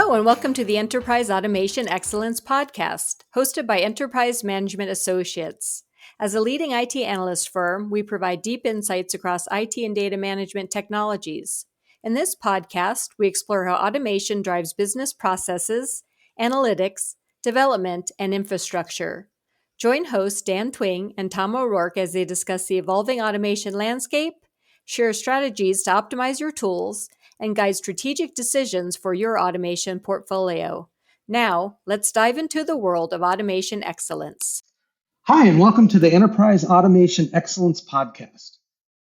Hello, and welcome to the Enterprise Automation Excellence Podcast, hosted by Enterprise Management Associates. As a leading IT analyst firm, we provide deep insights across IT and data management technologies. In this podcast, we explore how automation drives business processes, analytics, development, and infrastructure. Join hosts Dan Twing and Tom O'Rourke as they discuss the evolving automation landscape, share strategies to optimize your tools, and guide strategic decisions for your automation portfolio. Now, let's dive into the world of automation excellence. Hi, and welcome to the Enterprise Automation Excellence Podcast.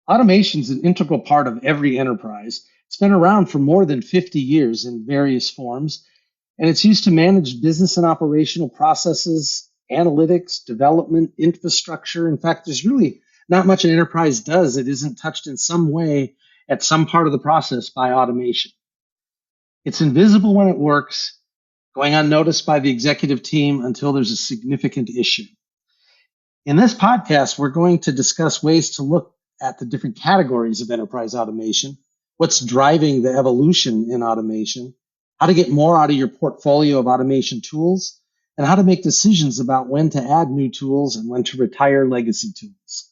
Automation is an integral part of every enterprise. It's been around for more than 50 years in various forms, and it's used to manage business and operational processes, analytics, development, infrastructure. In fact, there's really not much an enterprise does that isn't touched in some way at some part of the process by automation. It's invisible when it works, going unnoticed by the executive team until there's a significant issue. In this podcast, we're going to discuss ways to look at the different categories of enterprise automation, what's driving the evolution in automation, how to get more out of your portfolio of automation tools, and how to make decisions about when to add new tools and when to retire legacy tools.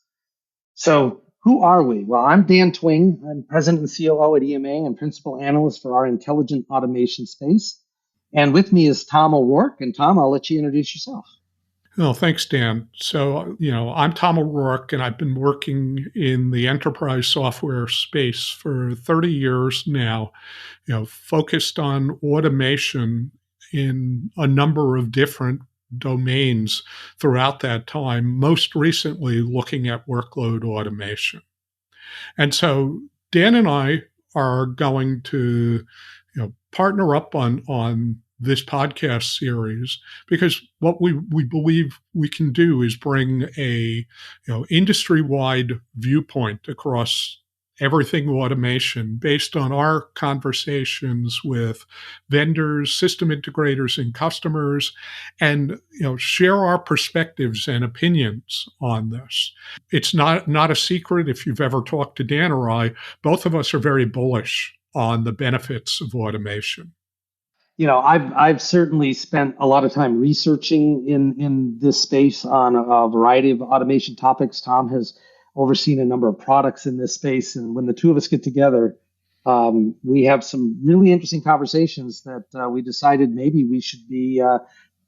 So, who are we? Well, I'm Dan Twing. I'm President and COO at EMA and Principal Analyst for our Intelligent Automation space. And with me is Tom O'Rourke. And Tom, I'll let you introduce yourself. Oh, thanks, Dan. So, I'm Tom O'Rourke, and I've been working in the enterprise software space for 30 years now, focused on automation in a number of different domains throughout that time, most recently looking at workload automation. And so Dan and I are going to partner up on this podcast series because what we believe we can do is bring a industry-wide viewpoint across everything automation based on our conversations with vendors, system integrators, and customers, and share our perspectives and opinions on this. It's not a secret if you've ever talked to Dan or I, both of us are very bullish on the benefits of automation. I've certainly spent a lot of time researching in this space on a variety of automation topics. Tom has overseen a number of products in this space. And when the two of us get together, we have some really interesting conversations that we decided maybe we should be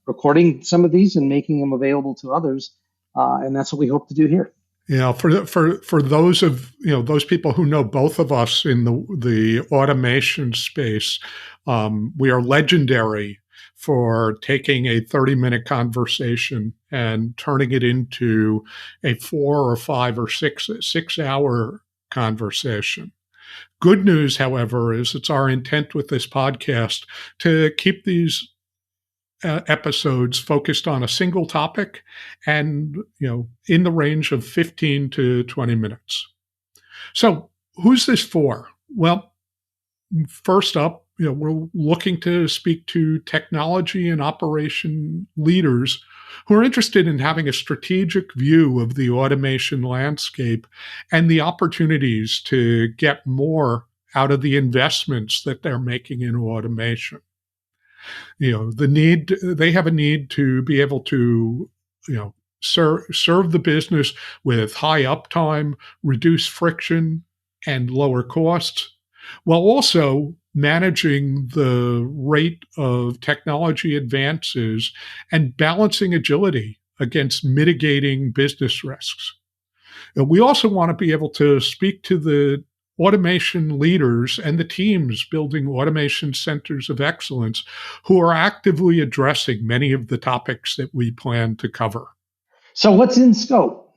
recording some of these and making them available to others. And that's what we hope to do here. For those of those people who know both of us in the automation space, we are legendary for taking a 30-minute conversation and turning it into a 4 or 5 or 6 hour conversation. Good news, however, is it's our intent with this podcast to keep these episodes focused on a single topic and, in the range of 15 to 20 minutes. So who's this for? Well, first up, we're looking to speak to technology and operation leaders who are interested in having a strategic view of the automation landscape and the opportunities to get more out of the investments that they're making in automation. They have a need to be able to, serve the business with high uptime, reduce friction, and lower costs, while also managing the rate of technology advances and balancing agility against mitigating business risks. And we also want to be able to speak to the automation leaders and the teams building automation centers of excellence who are actively addressing many of the topics that we plan to cover. So what's in scope?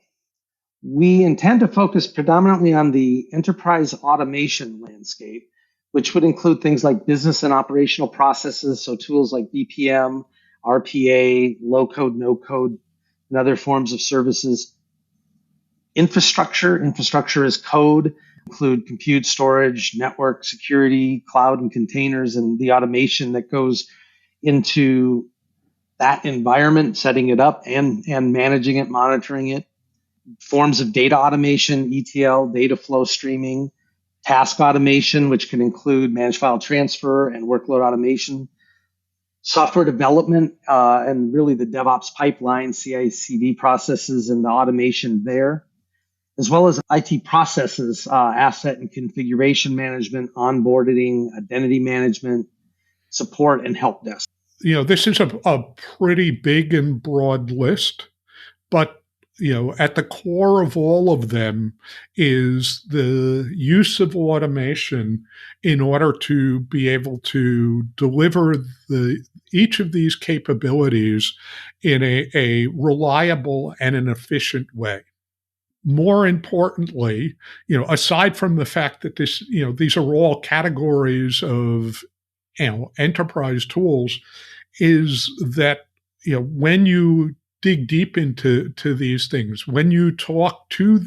We intend to focus predominantly on the enterprise automation landscape, which would include things like business and operational processes, so tools like BPM, RPA, low-code, no-code, and other forms of services. Infrastructure as code, include compute, storage, network, security, cloud, and containers, and the automation that goes into that environment, setting it up and managing it, monitoring it. Forms of data automation, ETL, data flow streaming, task automation, which can include managed file transfer and workload automation, software development and really the DevOps pipeline, CI/CD processes and the automation there, as well as IT processes, asset and configuration management, onboarding, identity management, support, and help desk. This is a pretty big and broad list, but at the core of all of them is the use of automation in order to be able to deliver each of these capabilities in a reliable and an efficient way. More importantly, aside from the fact that these are all categories of enterprise tools, is that when you dig deep into these things, when you talk to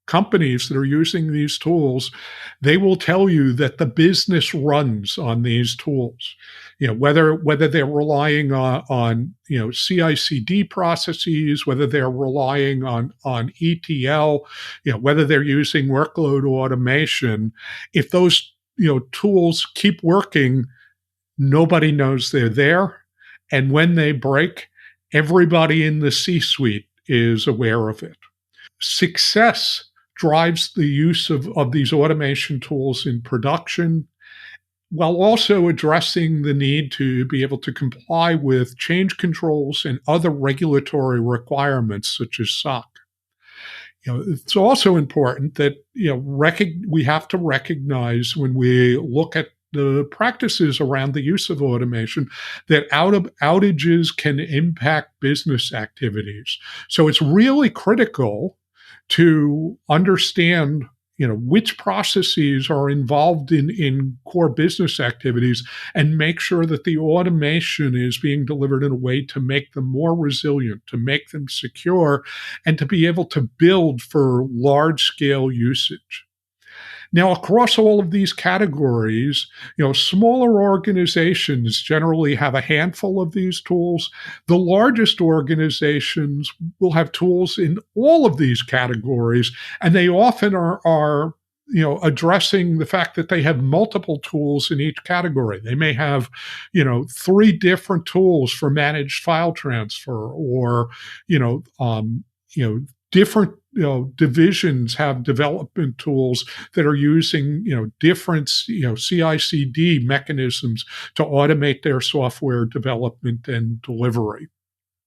companies that are using these tools, they will tell you that the business runs on these tools. Whether they're relying on CI/CD processes, whether they're relying on ETL, whether they're using workload automation, if those tools keep working, nobody knows they're there. And when they break, everybody in the C-suite is aware of it. Success drives the use of these automation tools in production, while also addressing the need to be able to comply with change controls and other regulatory requirements such as SOC. It's also important that we have to recognize when we look at the practices around the use of automation that outages can impact business activities. So it's really critical to understand which processes are involved in core business activities and make sure that the automation is being delivered in a way to make them more resilient, to make them secure, and to be able to build for large-scale usage. Now, across all of these categories, smaller organizations generally have a handful of these tools. The largest organizations will have tools in all of these categories, and they often are addressing the fact that they have multiple tools in each category. They may have, 3 different tools for managed file transfer, or, different divisions have development tools that are using different CI/CD mechanisms to automate their software development and delivery.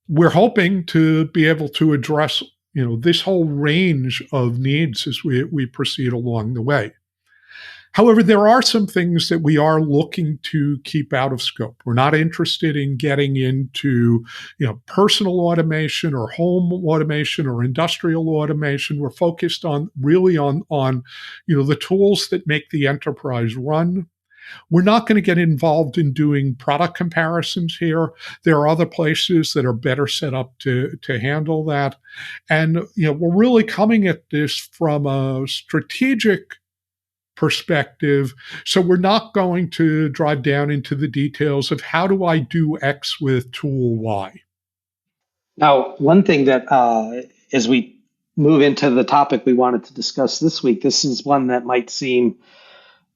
We're hoping to be able to address this whole range of needs as we proceed along the way. However, there are some things that we are looking to keep out of scope. We're not interested in getting into, personal automation or home automation or industrial automation. We're focused on the tools that make the enterprise run. We're not going to get involved in doing product comparisons here. There are other places that are better set up to handle that. And, we're really coming at this from a strategic perspective. So we're not going to drive down into the details of how do I do X with tool Y. Now, one thing that as we move into the topic we wanted to discuss this week, this is one that might seem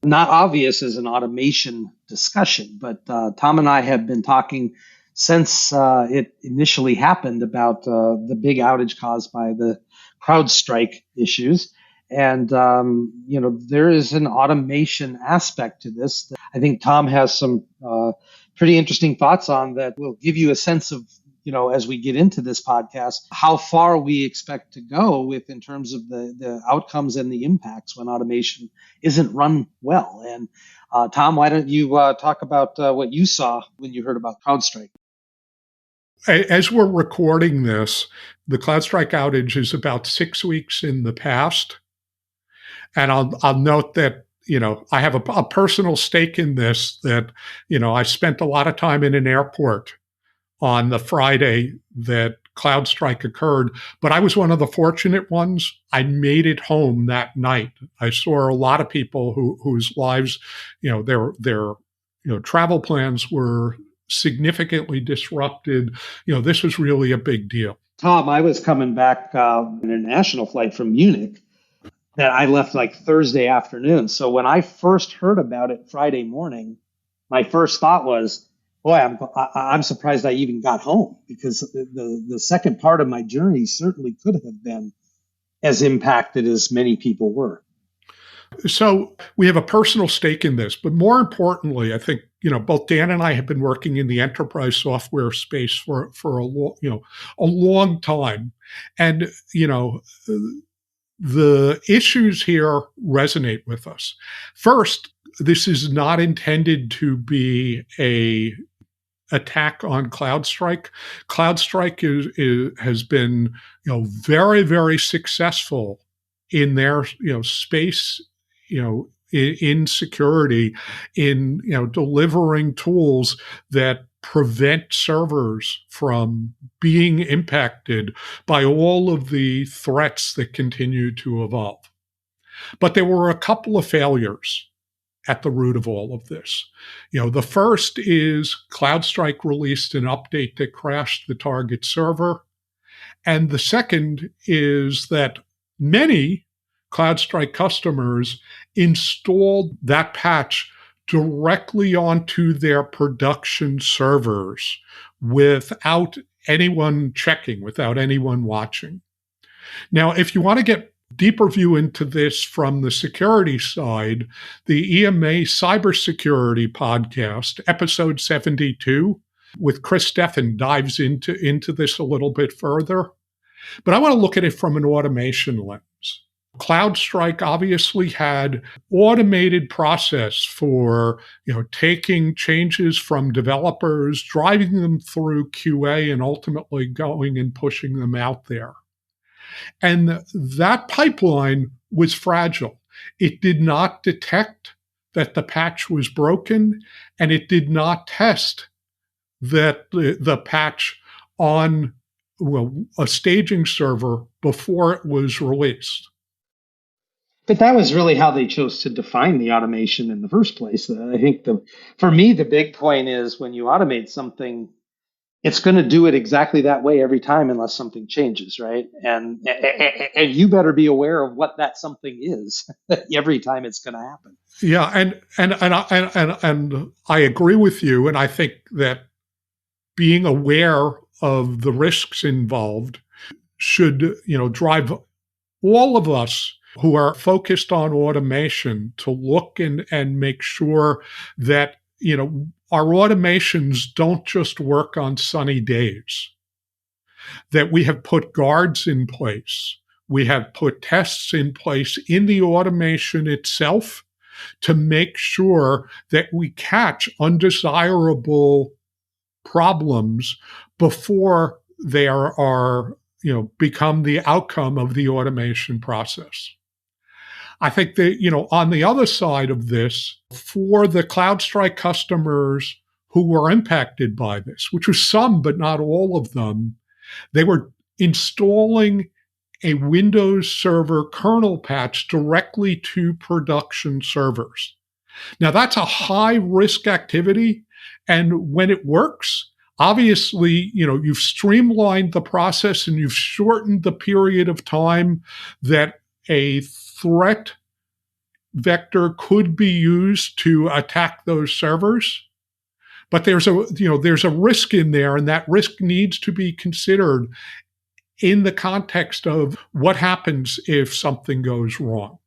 not obvious as an automation discussion, but Tom and I have been talking since it initially happened about the big outage caused by the CrowdStrike issues. And, there is an automation aspect to this that I think Tom has some pretty interesting thoughts on that will give you a sense of, as we get into this podcast, how far we expect to go in terms of the outcomes and the impacts when automation isn't run well. And Tom, why don't you talk about what you saw when you heard about CrowdStrike? As we're recording this, the CloudStrike outage is about 6 weeks in the past. And I'll note that, I have a personal stake in this, that, I spent a lot of time in an airport on the Friday that CloudStrike occurred, but I was one of the fortunate ones. I made it home that night. I saw a lot of people whose lives, their travel plans were significantly disrupted. This was really a big deal. Tom, I was coming back in an international flight from Munich that I left like Thursday afternoon. So when I first heard about it Friday morning, my first thought was, Boy, I'm surprised I even got home, because the second part of my journey certainly could have been as impacted as many people were. So we have a personal stake in this, but more importantly, I think both Dan and I have been working in the enterprise software space for a long time, and the issues here resonate with us. First, this is not intended to be a attack on CloudStrike. CloudStrike has been very, very successful in their space, in security, in delivering tools that prevent servers from being impacted by all of the threats that continue to evolve. But there were a couple of failures at the root of all of this. The first is CloudStrike released an update that crashed the target server. And the second is that many CloudStrike customers installed that patch directly onto their production servers without anyone checking, without anyone watching. Now, if you want to get deeper view into this from the security side, the EMA Cybersecurity Podcast, episode 72, with Chris Steffen dives into this a little bit further. But I want to look at it from an automation lens. CloudStrike obviously had automated process for taking changes from developers, driving them through QA, and ultimately going and pushing them out there. And that pipeline was fragile. It did not detect that the patch was broken, and it did not test that the patch on a staging server before it was released. But that was really how they chose to define the automation in the first place. I think for me, the big point is, when you automate something, it's going to do it exactly that way every time unless something changes, right? And you better be aware of what that something is every time it's going to happen. Yeah, and I agree with you, and I think that being aware of the risks involved should drive all of us who are focused on automation to look and make sure that our automations don't just work on sunny days, that we have put guards in place. We have put tests in place in the automation itself to make sure that we catch undesirable problems before they are become the outcome of the automation process. I think that, on the other side of this, for the CloudStrike customers who were impacted by this, which was some, but not all of them, they were installing a Windows Server kernel patch directly to production servers. Now, that's a high-risk activity, and when it works, obviously, you've streamlined the process and you've shortened the period of time that a threat vector could be used to attack those servers. But there's a risk in there, and that risk needs to be considered in the context of what happens if something goes wrong.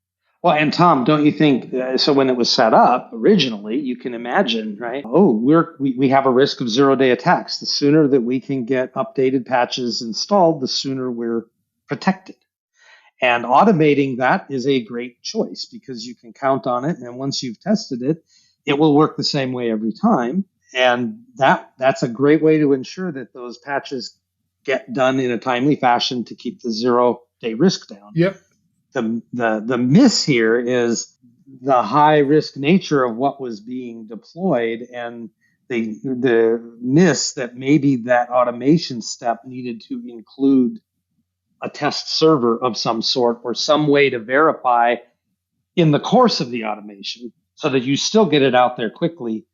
Well, and Tom, don't you think, so when it was set up originally, you can imagine, right? We have a risk of zero-day attacks. The sooner that we can get updated patches installed, the sooner we're protected. And automating that is a great choice, because you can count on it. And once you've tested it, it will work the same way every time. And that's a great way to ensure that those patches get done in a timely fashion to keep the zero-day risk down. Yep. The miss here is the high risk nature of what was being deployed, and the miss that maybe that automation step needed to include a test server of some sort, or some way to verify in the course of the automation, so that you still get it out there quickly,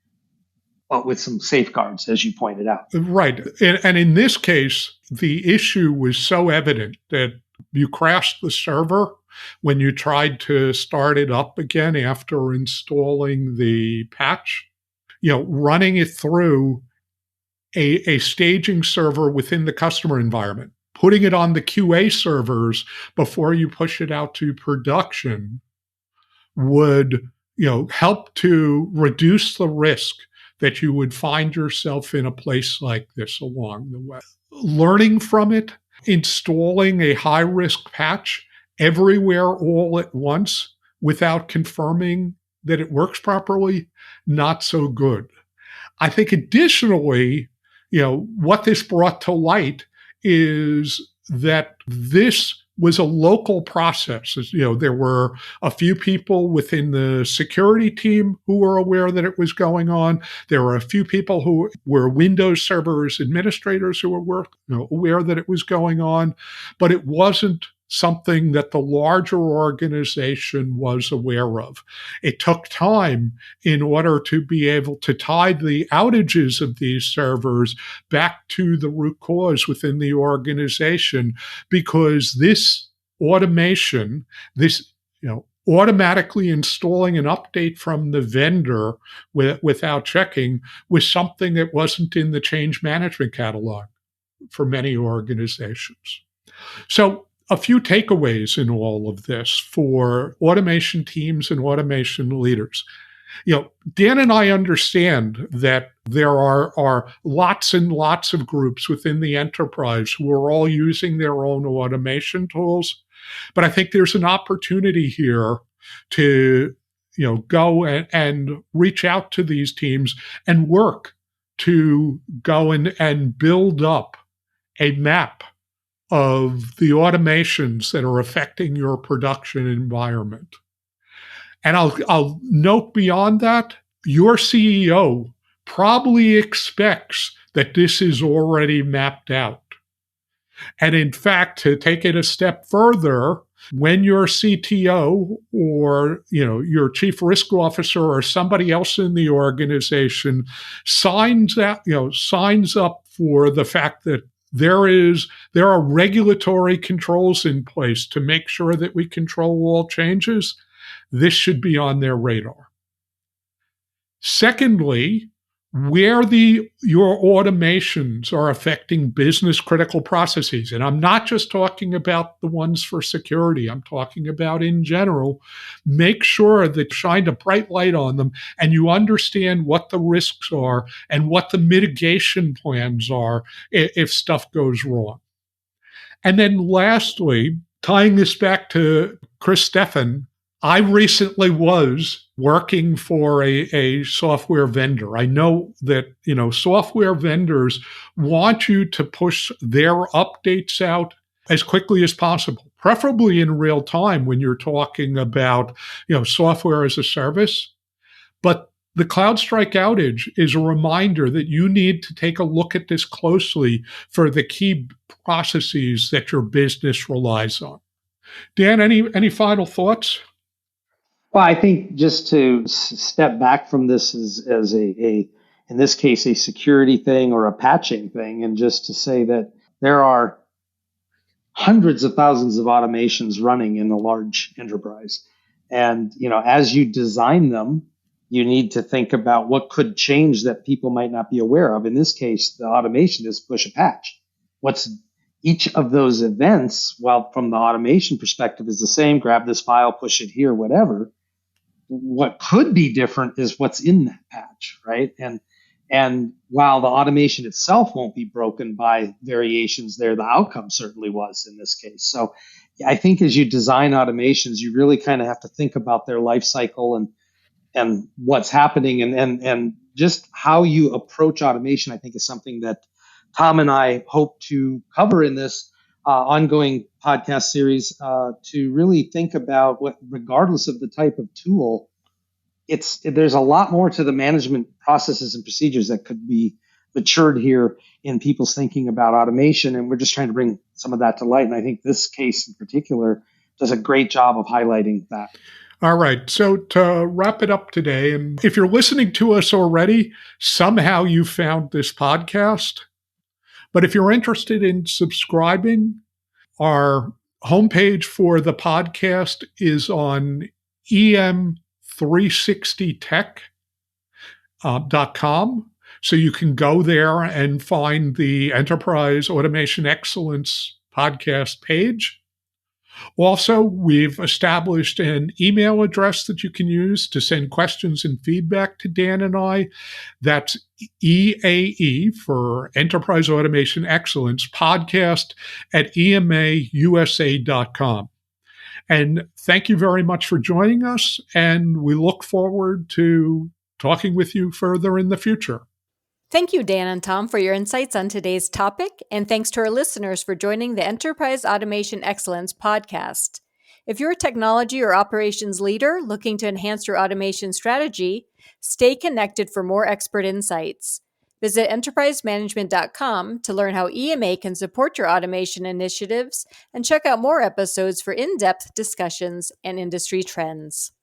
but with some safeguards, as you pointed out. Right. And in this case, the issue was so evident that you crashed the server when you tried to start it up again after installing the patch. Running it through a staging server within the customer environment, putting it on the QA servers before you push it out to production would, help to reduce the risk that you would find yourself in a place like this along the way. Learning from it, installing a high-risk patch everywhere all at once without confirming that it works properly, not so good. I think additionally, what this brought to light is that this was a local process. There were a few people within the security team who were aware that it was going on. There were a few people who were Windows servers administrators who were aware that it was going on, but it wasn't something that the larger organization was aware of. It took time in order to be able to tie the outages of these servers back to the root cause within the organization, because this automation, automatically installing an update from the vendor without checking, was something that wasn't in the change management catalog for many organizations. So a few takeaways in all of this for automation teams and automation leaders. Dan and I understand that there are lots and lots of groups within the enterprise who are all using their own automation tools, but I think there's an opportunity here to go and reach out to these teams and work to go and build up a map of the automations that are affecting your production environment. And I'll note beyond that, your CEO probably expects that this is already mapped out. And in fact, to take it a step further, when your CTO or your chief risk officer or somebody else in the organization signs up for the fact that there are regulatory controls in place to make sure that we control all changes, this should be on their radar. Secondly, where your automations are affecting business critical processes, and I'm not just talking about the ones for security, I'm talking about in general, make sure that shine a bright light on them and you understand what the risks are and what the mitigation plans are if stuff goes wrong. And then lastly, tying this back to Chris Steffen, I recently was working for a software vendor. I know that, software vendors want you to push their updates out as quickly as possible, preferably in real time when you're talking about, software as a service. But the CloudStrike outage is a reminder that you need to take a look at this closely for the key processes that your business relies on. Dan, any final thoughts? Well, I think just to step back from this as a in this case, a security thing or a patching thing, and just to say that there are hundreds of thousands of automations running in a large enterprise. And, as you design them, you need to think about what could change that people might not be aware of. In this case, the automation is push a patch. What's each of those events, while from the automation perspective is the same, grab this file, push it here, whatever. What could be different is what's in that patch, right? And while the automation itself won't be broken by variations there, the outcome certainly was in this case. So I think as you design automations, you really kind of have to think about their life cycle and what's happening and just how you approach automation, I think is something that Tom and I hope to cover in this ongoing podcast series to really think about what, regardless of the type of tool, there's a lot more to the management processes and procedures that could be matured here in people's thinking about automation. And we're just trying to bring some of that to light. And I think this case in particular does a great job of highlighting that. All right. So to wrap it up today, and if you're listening to us already, somehow you found this podcast. But if you're interested in subscribing, our homepage for the podcast is on em360tech.com. So you can go there and find the Enterprise Automation Excellence podcast page. Also, we've established an email address that you can use to send questions and feedback to Dan and I. That's EAE for Enterprise Automation Excellence podcast at emausa.com. And thank you very much for joining us, and we look forward to talking with you further in the future. Thank you, Dan and Tom, for your insights on today's topic, and thanks to our listeners for joining the Enterprise Automation Excellence podcast. If you're a technology or operations leader looking to enhance your automation strategy, stay connected for more expert insights. Visit enterprisemanagement.com to learn how EMA can support your automation initiatives, and check out more episodes for in-depth discussions and industry trends.